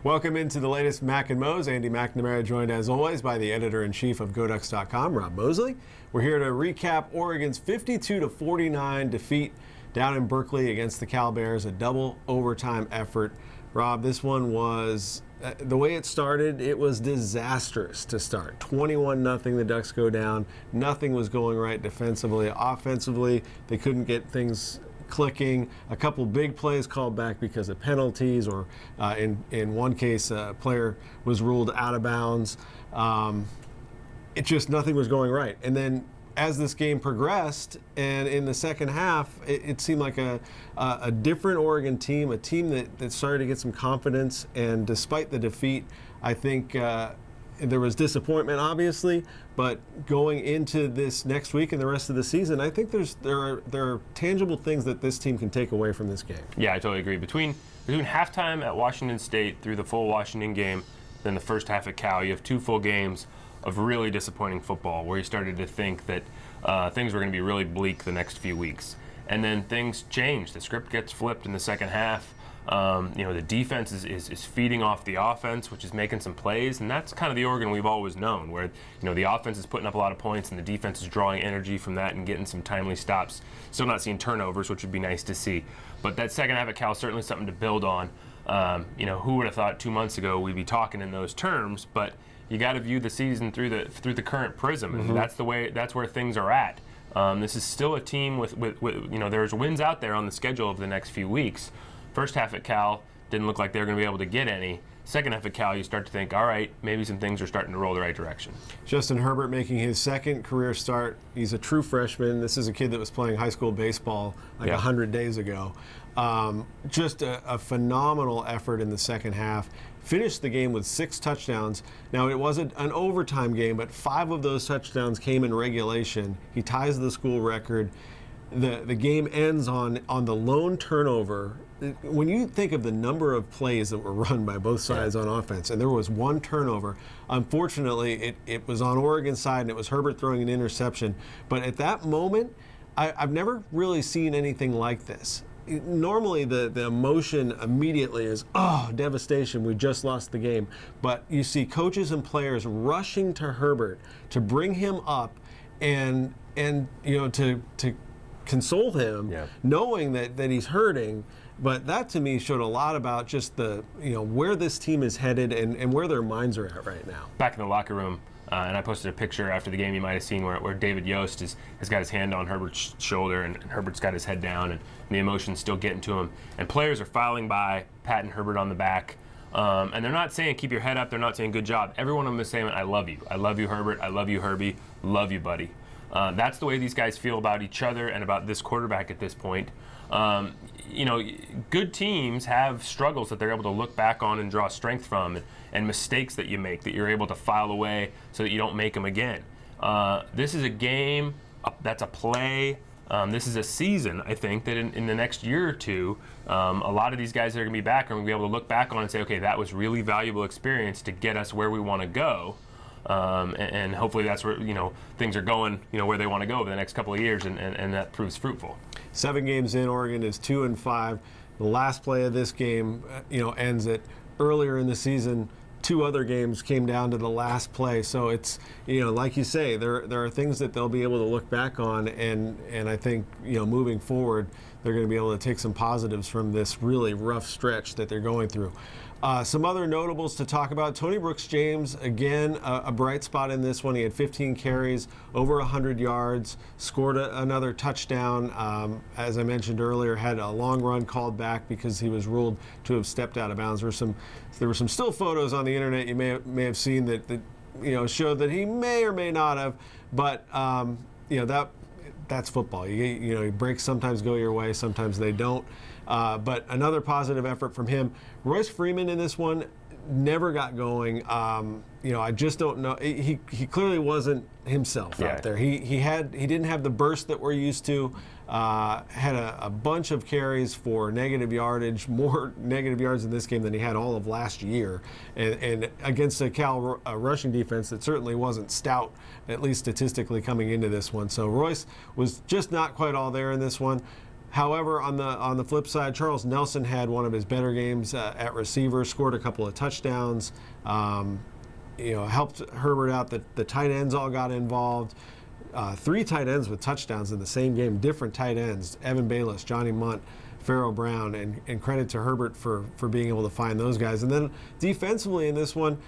Welcome into the latest Mac and Mose. Andy McNamara joined as always by the editor-in-chief of GoDucks.com, Rob Mosley. We're here to recap Oregon's 52-49 defeat down in Berkeley against the Cal Bears, a double overtime effort. Rob, this one was, the way it started, it was disastrous to start. 21-0, the Ducks go down. Nothing was going right defensively. Offensively, they couldn't get things clicking. A couple big plays called back because of penalties, or in one case, a player was ruled out of bounds. It just, nothing was going right. And then as this game progressed, and in the second half, it seemed like a different Oregon team, a team that started to get some confidence. And despite the defeat, I think there was disappointment, obviously, but going into this next week and the rest of the season, I think there are tangible things that this team can take away from this game. Yeah, I totally agree. Between halftime at Washington State through the full Washington game, then the first half at Cal, you have two full games of really disappointing football where you started to think that things were going to be really bleak the next few weeks. And then things change. The script gets flipped in the second half. The defense is feeding off the offense, which is making some plays, and that's kind of the Oregon we've always known, where the offense is putting up a lot of points and the defense is drawing energy from that and getting some timely stops. Still not seeing turnovers, which would be nice to see, but that second half at Cal is certainly something to build on. Who would have thought 2 months ago we'd be talking in those terms? But you got to view the season through the current prism, and that's where things are at. This is still a team with there's wins out there on the schedule over the next few weeks. First half at Cal didn't look like they were going to be able to get any. Second half at Cal, you start to think, all right, maybe some things are starting to roll the right direction. Justin Herbert making his second career start. He's a true freshman. This is a kid that was playing high school baseball 100 days ago. Just a phenomenal effort in the second half. Finished the game with 6 touchdowns. Now, it wasn't an overtime game, but 5 of those touchdowns came in regulation. He ties the school record. The game ends on the lone turnover. When you think of the number of plays that were run by both sides on offense, and there was one turnover, unfortunately, it was on Oregon's side, and it was Herbert throwing an interception. But at that moment, I've never really seen anything like this. Normally, the emotion immediately is, oh, devastation, we just lost the game. But you see coaches and players rushing to Herbert to bring him up and to console him, knowing that he's hurting. But that to me showed a lot about just where this team is headed and where their minds are at right now. Back in the locker room, and I posted a picture after the game you might have seen where David Yost has got his hand on Herbert's shoulder, and Herbert's got his head down, and the emotion's still getting to him. And players are filing by, patting Herbert on the back. And they're not saying keep your head up, they're not saying good job. Every one of them is saying, I love you. I love you, Herbert. I love you, Herbie. Love you, buddy. That's the way these guys feel about each other and about this quarterback at this point. Good teams have struggles that they're able to look back on and draw strength from, and mistakes that you make that you're able to file away so that you don't make them again. This is a game, that's a play. This is a season, I think, that in the next year or two, a lot of these guys that are going to be back are going to be able to look back on and say, okay, that was really valuable experience to get us where we want to go. And hopefully that's where things are going where they want to go over the next couple of years, and that proves fruitful. 7 games in, Oregon is 2-5. The last play of this game ends it. Earlier in the season, 2 other games came down to the last play. So it's like you say, there are things that they'll be able to look back on, and I think moving forward they're going to be able to take some positives from this really rough stretch that they're going through. Some other notables to talk about. Tony Brooks-James, again, a bright spot in this one. He had 15 carries, over 100 yards, scored another touchdown. As I mentioned earlier, had a long run called back because he was ruled to have stepped out of bounds. There were some still photos on the internet you may have seen that showed that he may or may not have, but that's football. Breaks sometimes go your way, sometimes they don't. But another positive effort from him. Royce Freeman in this one never got going. I just don't know. He clearly wasn't himself out there. He didn't have the burst that we're used to. Had a bunch of carries for negative yardage, more negative yards in this game than he had all of last year, and against a Cal rushing defense that certainly wasn't stout, at least statistically coming into this one. So Royce was just not quite all there in this one. However, on the flip side, Charles Nelson had one of his better games at receiver, scored a couple of touchdowns. Helped Herbert out. The tight ends all got involved. 3 tight ends with touchdowns in the same game, different tight ends, Evan Bayless, Johnny Munt, Pharaoh Brown, and credit to Herbert for being able to find those guys. And then defensively in this one,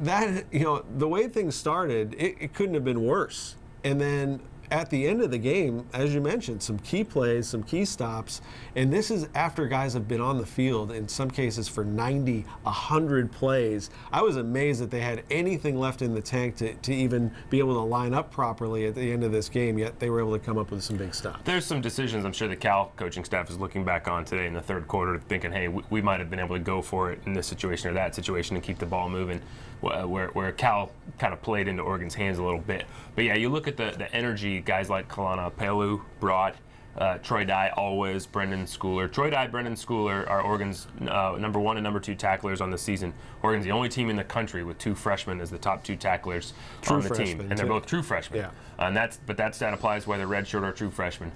the way things started, it couldn't have been worse. And then at the end of the game, as you mentioned, some key plays, some key stops, and this is after guys have been on the field, in some cases for 90, 100 plays. I was amazed that they had anything left in the tank to even be able to line up properly at the end of this game, yet they were able to come up with some big stops. There's some decisions I'm sure the Cal coaching staff is looking back on today in the third quarter thinking, hey, we might have been able to go for it in this situation or that situation and keep the ball moving, where Cal kind of played into Oregon's hands a little bit. But yeah, you look at the energy guys like Kalana Pelu brought, Troy Dye always, Brendan Schooler. Troy Dye, Brendan Schooler are Oregon's number 1 and number 2 tacklers on the season. Oregon's the only team in the country with 2 freshmen as the top 2 tacklers on the team, and they're both true freshmen. Yeah. But that stat applies whether redshirt or true freshmen.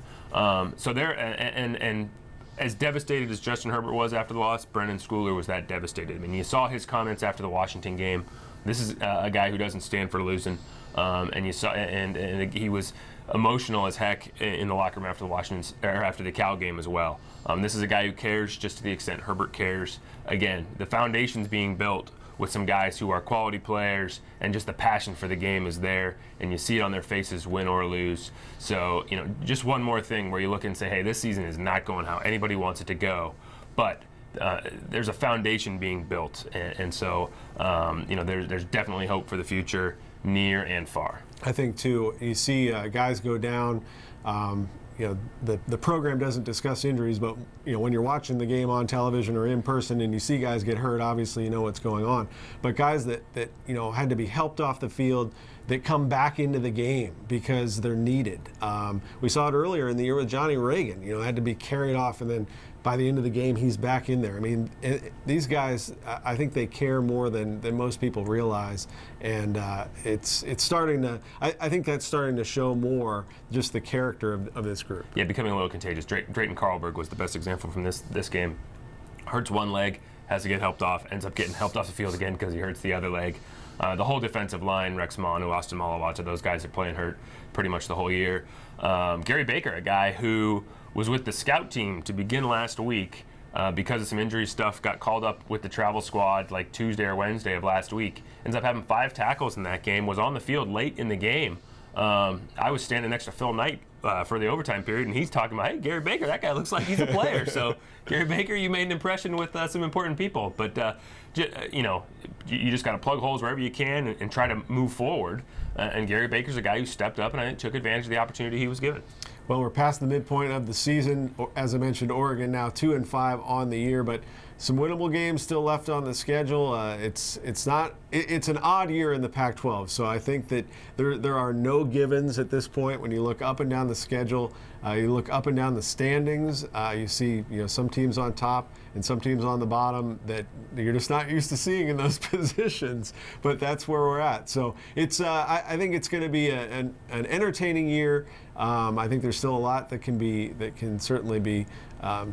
So they're and as devastated as Justin Herbert was after the loss, Brendan Schooler was that devastated. I mean, you saw his comments after the Washington game. This is a guy who doesn't stand for losing, and you saw, and he was emotional as heck in the locker room after the Cal game as well. This is a guy who cares just to the extent Herbert cares. Again, the foundation's being built with some guys who are quality players, and just the passion for the game is there, and you see it on their faces, win or lose. So, just one more thing where you look and say, hey, this season is not going how anybody wants it to go, but there's a foundation being built, and so there's definitely hope for the future, near and far. I think too, you see guys go down. The program doesn't discuss injuries, but when you're watching the game on television or in person and you see guys get hurt, obviously you know what's going on. But guys that had to be helped off the field, that come back into the game because they're needed. We saw it earlier in the year with Johnny Reagan. Had to be carried off, and then by the end of the game, he's back in there. I mean, these guys, I think they care more than most people realize, and it's starting to. I think that's starting to show more just the character of this group. Yeah, becoming a little contagious. Drayton Carlberg was the best example from this game. Hurts one leg, has to get helped off, ends up getting helped off the field again because he hurts the other leg. The whole defensive line, Rex Manu, Austin Malawata, those guys are playing hurt pretty much the whole year. Gary Baker, a guy who was with the scout team to begin last week because of some injury stuff, got called up with the travel squad like Tuesday or Wednesday of last week. Ends up having 5 tackles in that game, was on the field late in the game. I was standing next to Phil Knight for the overtime period, and he's talking about, hey, Gary Baker, that guy looks like he's a player. So, Gary Baker, you made an impression with some important people. But, you just got to plug holes wherever you can and try to move forward. And Gary Baker's a guy who stepped up and I think took advantage of the opportunity he was given. Well, we're past the midpoint of the season. As I mentioned, Oregon now 2-5 on the year, but some winnable games still left on the schedule. It's an odd year in the Pac-12, so I think that there are no givens at this point. When you look up and down the schedule, you look up and down the standings, you see some teams on top and some teams on the bottom that you're just not used to seeing in those positions. But that's where we're at. So it's I think it's going to be an entertaining year. I think there's still a lot that can certainly be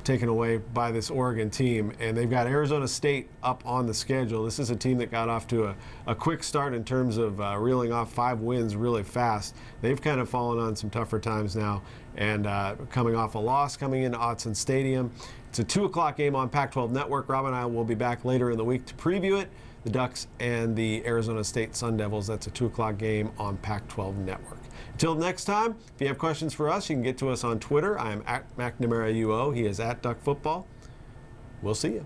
taken away by this Oregon team, and they've got Arizona State up on the schedule. This is a team that got off to a quick start in terms of reeling off 5 wins really fast. They've kind of fallen on some tougher times now, and coming off a loss coming into Autzen Stadium. It's a 2 o'clock game on Pac-12 Network. Rob and I will be back later in the week to preview it. The Ducks and the Arizona State Sun Devils. That's a 2 o'clock game on Pac-12 Network. Until next time, if you have questions for us, you can get to us on Twitter. I am at McNamara UO. He is at Duck Football. We'll see you.